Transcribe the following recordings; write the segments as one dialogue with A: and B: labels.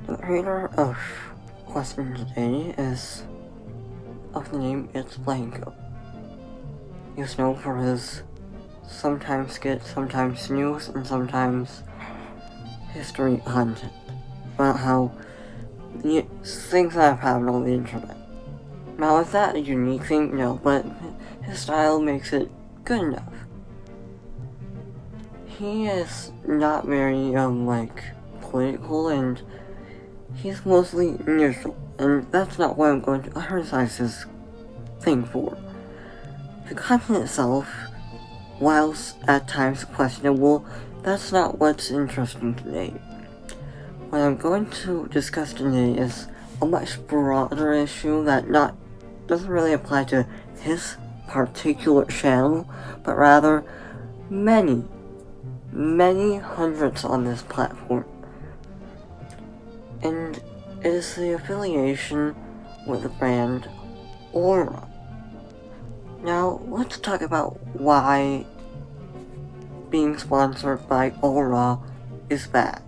A: The creator of question today is of the name Itsblanko. He's known for his sometimes skits, sometimes news, and sometimes history content about how the things that have happened on the internet. Now, is that a unique thing? No, but his style makes it good enough. He is not very, political, and he's mostly neutral, and that's not what I'm going to criticize his thing for. The content itself, whilst at times questionable, that's not what's interesting today. What I'm going to discuss today is a much broader issue that doesn't really apply to his particular channel, but rather many hundreds on this platform. And it is the affiliation with the brand Aura. Now, let's talk about why being sponsored by Aura is bad.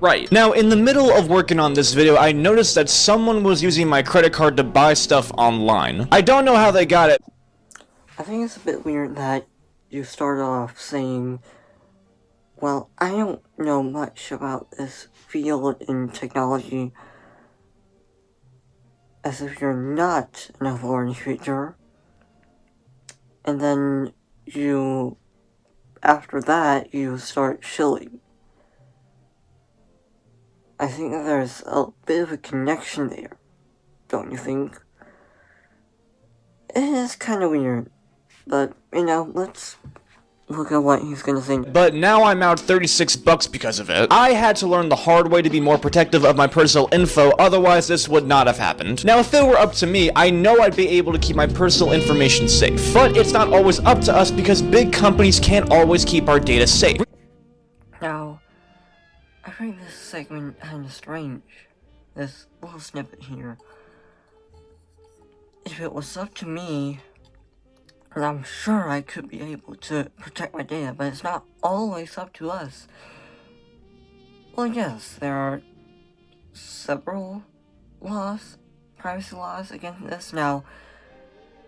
B: Right. Now, in the middle of working on this video, I noticed that someone was using my credit card to buy stuff online. I don't know how they got it.
A: I think it's a bit weird that you started off saying, well, I don't know much about this field in technology, as if you're not an authority figure. And then after that, you start shilling. I think that there's a bit of a connection there, don't you think? It is kind of weird, but, let's look at what he's gonna say.
B: But now I'm out $36 because of it. I had to learn the hard way to be more protective of my personal info, otherwise this would not have happened. Now, if it were up to me, I know I'd be able to keep my personal information safe. But it's not always up to us because big companies can't always keep our data safe.
A: Now, I find this segment kinda strange. This little snippet here. If it was up to me, and I'm sure I could be able to protect my data, but it's not always up to us. Well, yes, there are several privacy laws against this. Now,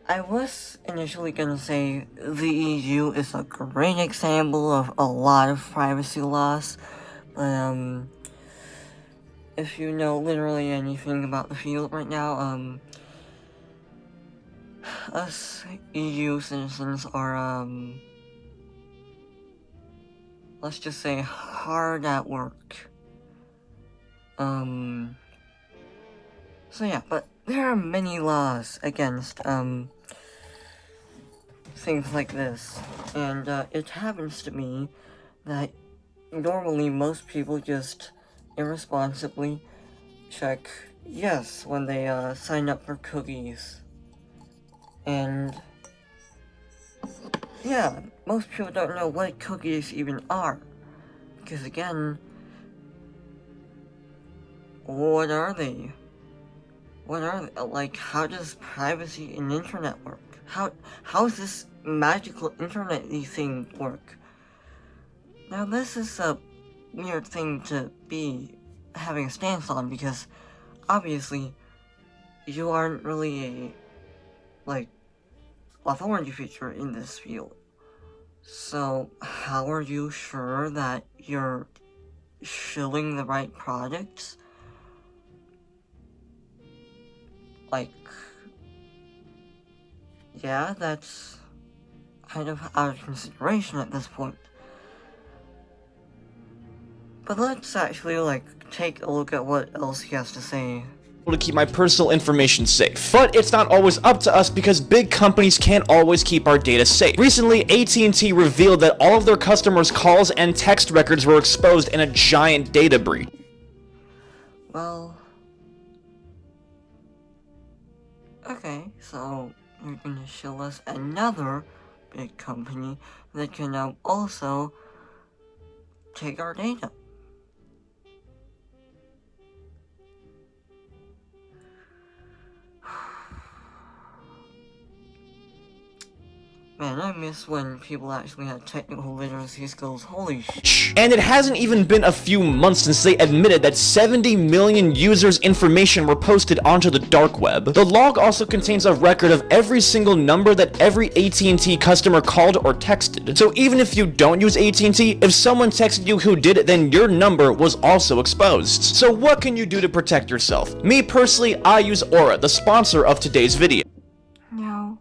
A: I was initially gonna say the EU is a great example of a lot of privacy laws, but, if you know literally anything about the field right now, us EU citizens are, let's just say hard at work. So yeah, but there are many laws against, things like this, and, it happens to me that normally most people just irresponsibly check yes when they, sign up for cookies. And yeah, most people don't know what cookies even are. Because again, what are they? Like, how does privacy in internet work? How does this magical internet-y thing work? Now, this is a weird thing to be having a stance on, because obviously you aren't really a, authority figure in this field. So, how are you sure that you're shilling the right products? Yeah, that's kind of out of consideration at this point. But let's actually, take a look at what else he has to say.
B: To keep my personal information safe. But it's not always up to us because big companies can't always keep our data safe. Recently, AT&T revealed that all of their customers' calls and text records were exposed in a giant data breach.
A: Well, okay, so you're gonna show us another big company that can now also take our data. Man, I miss when people actually had technical literacy skills. Holy sh.
B: And it hasn't even been a few months since they admitted that 70 million users' information were posted onto the dark web. The log also contains a record of every single number that every AT&T customer called or texted. So even if you don't use AT&T, if someone texted you who did, then your number was also exposed. So what can you do to protect yourself? Me personally, I use Aura, the sponsor of today's video.
A: Now,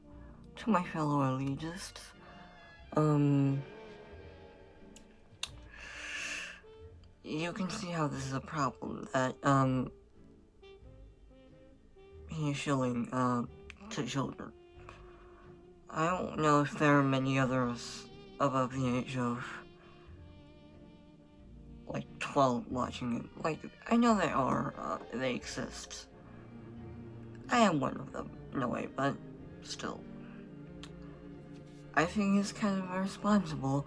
A: to my fellow elitists, you can see how this is a problem, that, he's shilling, to children. I don't know if there are many others above the age of, like, 12 watching it. Like, I know there are, they exist. I am one of them, in a way, but still. I think it's kind of irresponsible,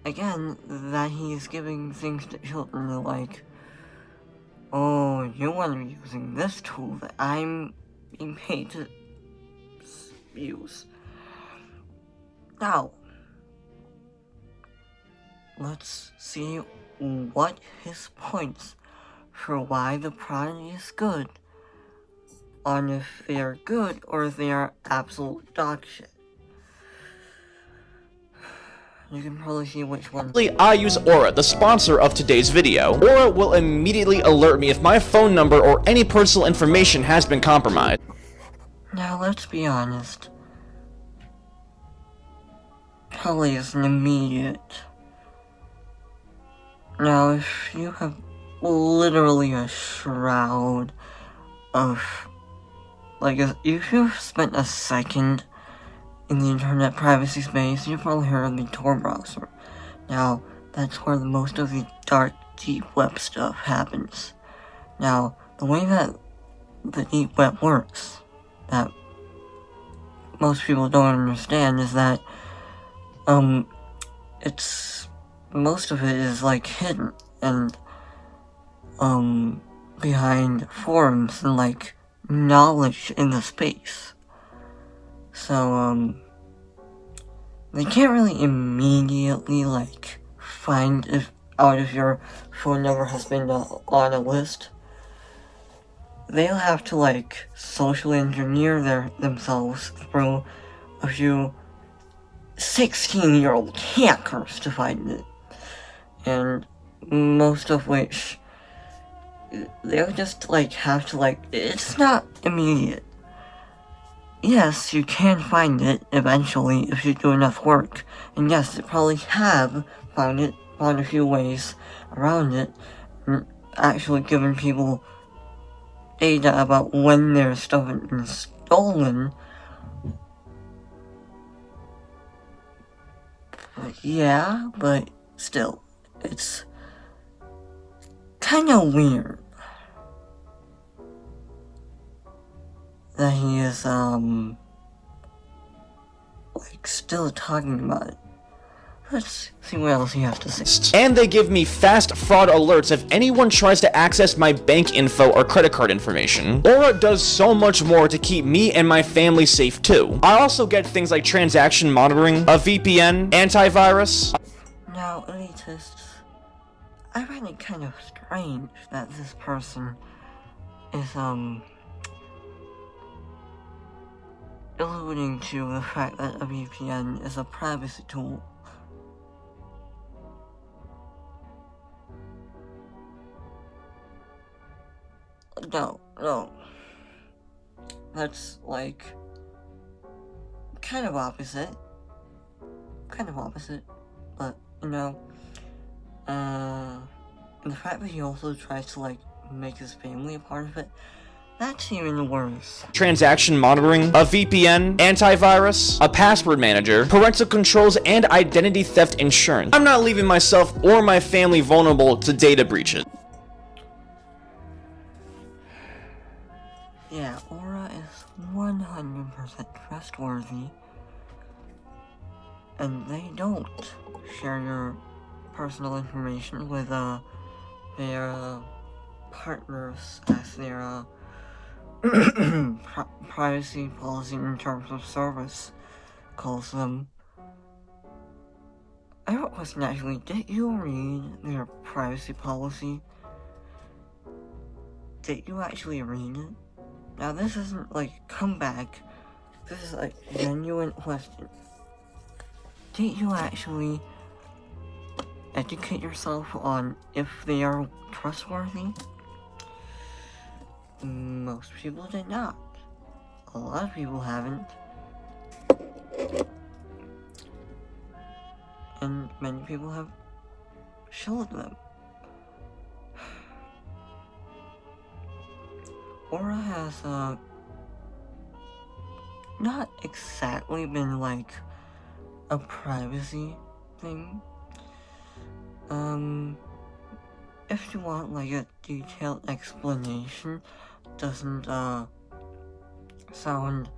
A: again, that he's giving things to children like, oh, you want to be using this tool that I'm being paid to use. Now, let's see what his points for why the product is good, on if they are good or if they are absolute dog shit. You can probably see which one.
B: I use Aura, the sponsor of today's video. Aura will immediately alert me if my phone number or any personal information has been compromised.
A: Now, let's be honest. Probably isn't immediate. Now, if you have literally a shroud of, like, if you've spent a second in the internet privacy space, you've probably heard of the Tor browser. Now, that's where most of the dark, deep web stuff happens. Now, the way that the deep web works, that most people don't understand, is that, most of it is, like, hidden, and, behind forums and, like, knowledge in the space. So, they can't really immediately, like, find out if your phone number has been on a list. They'll have to, like, socially engineer themselves through a few 16-year-old hackers to find it. And most of which, they'll just, like, have to, like, it's not immediate. Yes, you can find it eventually if you do enough work, and yes, they probably have found a few ways around it, and actually given people data about when their stuff has been stolen. Yeah, but still, it's kinda weird that he is, like, still talking about it. Let's see what else he has to say.
B: And they give me fast fraud alerts if anyone tries to access my bank info or credit card information. Aura does so much more to keep me and my family safe too. I also get things like transaction monitoring, a VPN, antivirus.
A: Now, elitists, I find it kind of strange that this person is, alluding to the fact that a VPN is a privacy tool. No. That's, like, kind of opposite. But, you know, and the fact that he also tries to, like, make his family a part of it, that's even worse.
B: Transaction monitoring, a VPN, antivirus, a password manager, parental controls, and identity theft insurance. I'm not leaving myself or my family vulnerable to data breaches.
A: Yeah, Aura is 100% trustworthy, and they don't share your personal information with their partners as their privacy policy in terms of service calls them. I have a question actually. Did you read their privacy policy? Did you actually read it? Now this isn't like comeback. This is a genuine question. Did you actually educate yourself on if they are trustworthy? Most people did not. A lot of people haven't. And many people have showed them. Aura has not exactly been like a privacy thing. If you want like a detailed explanation, doesn't sound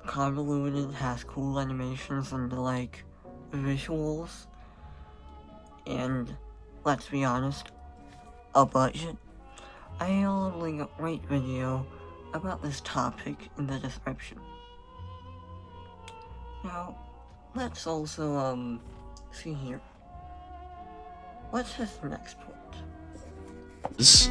A: convoluted, has cool animations and like visuals, and let's be honest, a budget, I'll link a great video about this topic in the description. Now, let's also see here. What's his next point?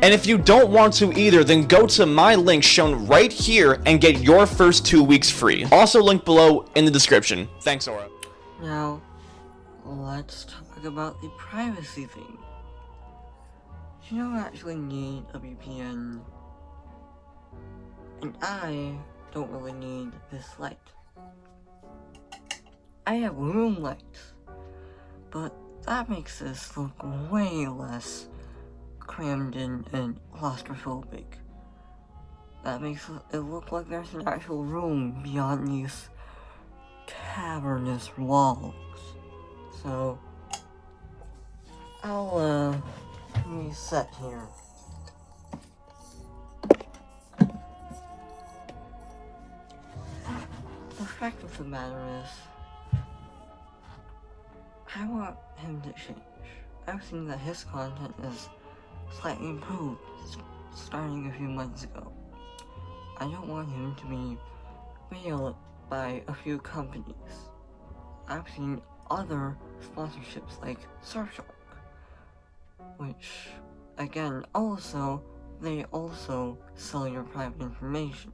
B: And if you don't want to either, then go to my link shown right here and get your first 2 weeks free. Also linked below in the description. Thanks, Aura.
A: Now, let's talk about the privacy thing. You don't actually need a VPN, and I don't really need this light. I have room lights, but that makes this look way less crammed in and claustrophobic. That makes it look like there's an actual room beyond these cavernous walls. So, I'll reset here. The fact of the matter is, I want him to change. I've seen that his content is slightly improved starting a few months ago. I don't want him to be bailed by a few companies. I've seen other sponsorships like Surfshark, which, again, they also sell your private information.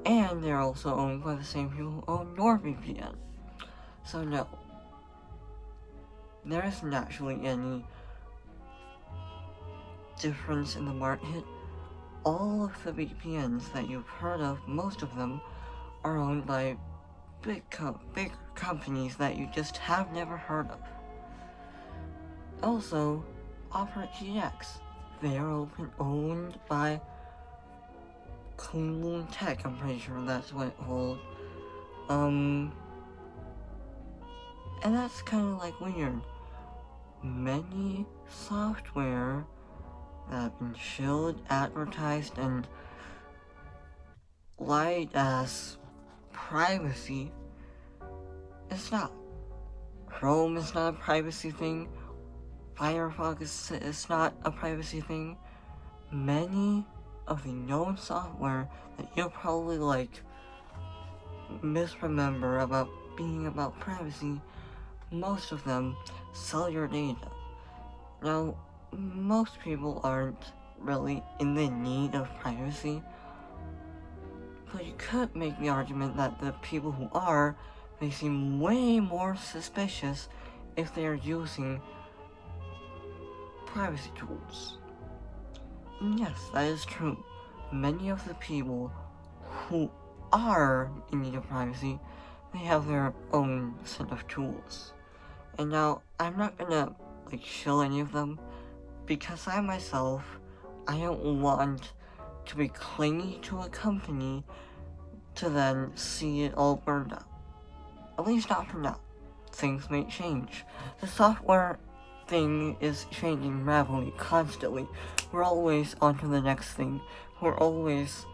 A: And they're also owned by the same people who own NordVPN. So no, there isn't actually any difference in the market. All of the VPNs that you've heard of, most of them, are owned by big companies that you just have never heard of. Also, Opera GX, they are owned by Kunlun Tech, I'm pretty sure that's what it's called. And that's kind of like weird. Many software that have been shilled, advertised, and lied as privacy is not. Chrome is not a privacy thing. Firefox is not a privacy thing. Many of the known software that you'll probably like misremember about being about privacy, most of them sell your data. Now, most people aren't really in the need of privacy, but you could make the argument that the people who are, they seem way more suspicious if they are using privacy tools. And yes, that is true. Many of the people who are in need of privacy, they have their own set of tools. And now, I'm not gonna shill any of them, because I myself, I don't want to be clingy to a company to then see it all burned up. At least not for now. Things may change. The software thing is changing rapidly, constantly. We're always on to the next thing. We're always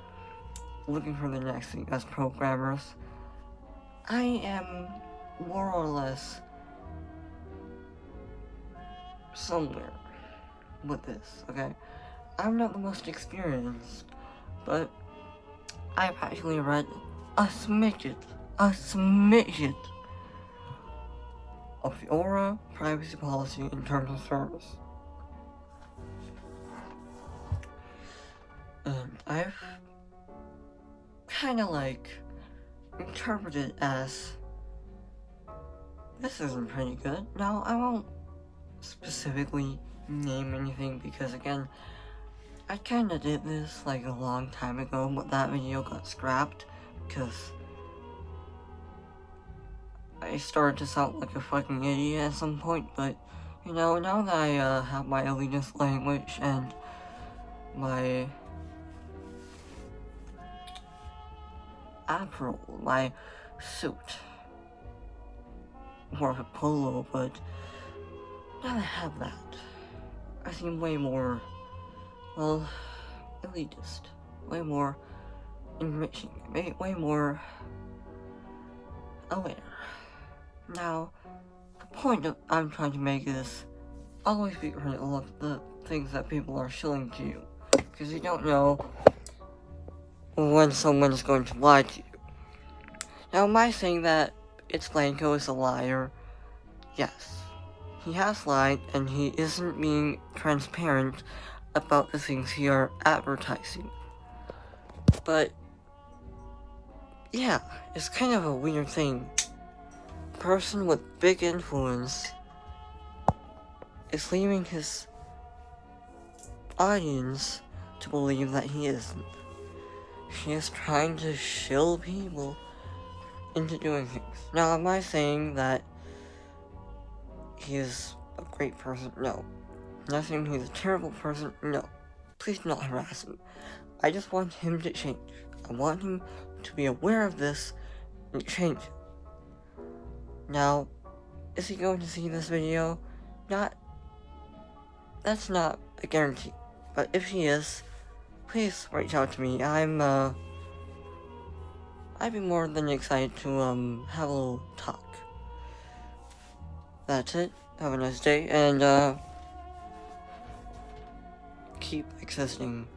A: looking for the next thing as programmers. I am more or less somewhere with this, okay? I'm not the most experienced, but I've actually read a smidget a submission of the auta privacy policy in terms of service. And I've kind of interpreted it as, this isn't pretty good. Now, I won't specifically name anything because, again, I kinda did this a long time ago, but that video got scrapped because I started to sound like a fucking idiot at some point. But, now that I have my elitist language and my apparel, my suit, more of a polo, but now that I have that, I seem way more, elitist, way more enriching, way more aware. Now, the point that I'm trying to make is, always be critical of the things that people are shilling to you, because you don't know when someone is going to lie to you. Now, am I saying that Itsblanko is a liar? Yes. He has lied, and he isn't being transparent about the things he are advertising. But, yeah, it's kind of a weird thing. A person with big influence is leaving his audience to believe that he isn't. He is trying to shill people into doing things. Now, am I saying that he is a great person? No. I'm not saying he's a terrible person? No. Please do not harass him. I just want him to change. I want him to be aware of this and change it. Now, is he going to see this video? That's not a guarantee. But if he is, please reach out to me. I'd be more than excited to have a little talk. That's it. Have a nice day, and keep existing.